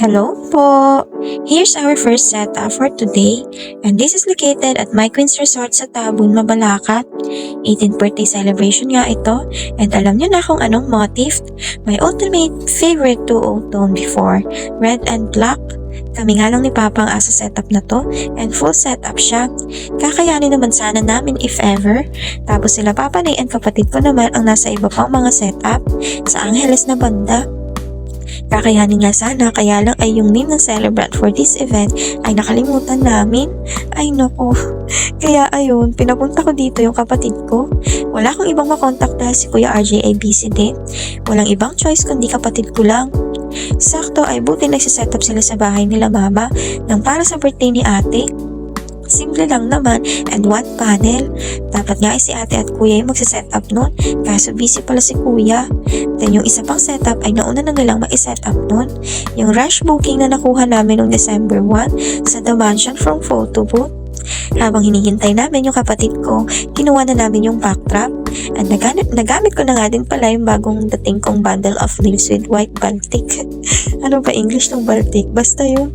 Hello po! Here's our first setup for today, and this is located at My Queen's Resort sa Tabun, Mabalacat. 18th birthday celebration nga ito, and alam niyo na kung anong motif? My ultimate favorite duo tone before, red and black. Kami nga lang ni Papa ang asa setup na to, and full setup siya. Kakayanin naman sana namin if ever. Tapos sila Papa Nay and kapatid ko naman ang nasa iba pang mga setup sa Angeles na banda. Kakayanin nga sana, kaya lang ay yung name ng celebrant for this event ay nakalimutan namin. Ay nako. Kaya ayun, pinapunta ko dito yung kapatid ko. Wala akong ibang makontak dahil si Kuya RJ ay busy din. Walang ibang choice kundi kapatid ko lang. Sakto ay buti nagsiset up sila sa bahay nila mama nang para sa birthday ni ate. Simple lang naman and one panel. Dapat nga ay si ate at kuya yung magsiset up nun, kaso busy pala si kuya. Then yung isa pang setup ay nauna na nilang ma-set up nun. Yung rush booking na nakuha namin noong December 1 sa The Mansion from photo booth. Habang hinihintay namin yung kapatid ko, kinuha na namin yung backdrop. At nagamit ko na nga din pala yung bagong dating kong bundle of leaves with white baltic. Ano ba English ng baltic? Basta yun.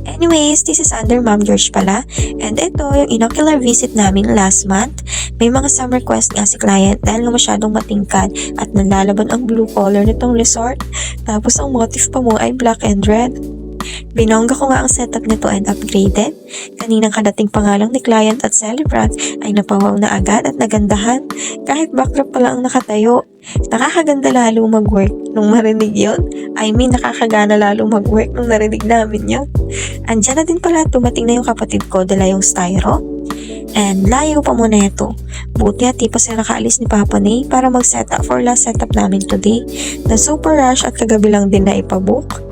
Anyways, this is under Ma'am George pala. And ito, yung inocular visit namin last month. May mga some request nga si client dahil nga masyadong matingkad at nalalaban ang blue color nitong resort. Tapos ang motif pa mo ay black and red. Binongga ko nga ang setup nito and upgraded. Kaninang kadating pangalang ni client at celebrant ay napawaw na agad at nagandahan. Kahit backdrop pa lang ang nakatayo. Nakakaganda lalo mag-work nung marinig yun. I mean, nakakagana lalo mag-work nung narinig namin yun. Andyan na din pala, tumating na yung kapatid ko, dala yung styro. And layo pa muna ito. Buti at di pa sila nakaalis ni Papa Nay para mag-setup for last setup namin today. Na super rush at kagabi lang din na ipabook.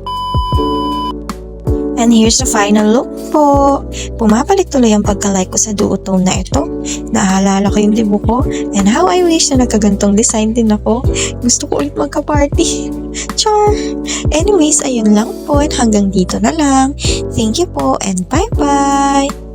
And here's the final look po. Pumapalik tuloy ang pagka-like ko sa duotone na ito. Naalala ko yung dibu ko and how I wish na nagkagantong design din ako. Gusto ko ulit magka-party. Char! Anyways, ayun lang po and hanggang dito na lang. Thank you po and bye-bye!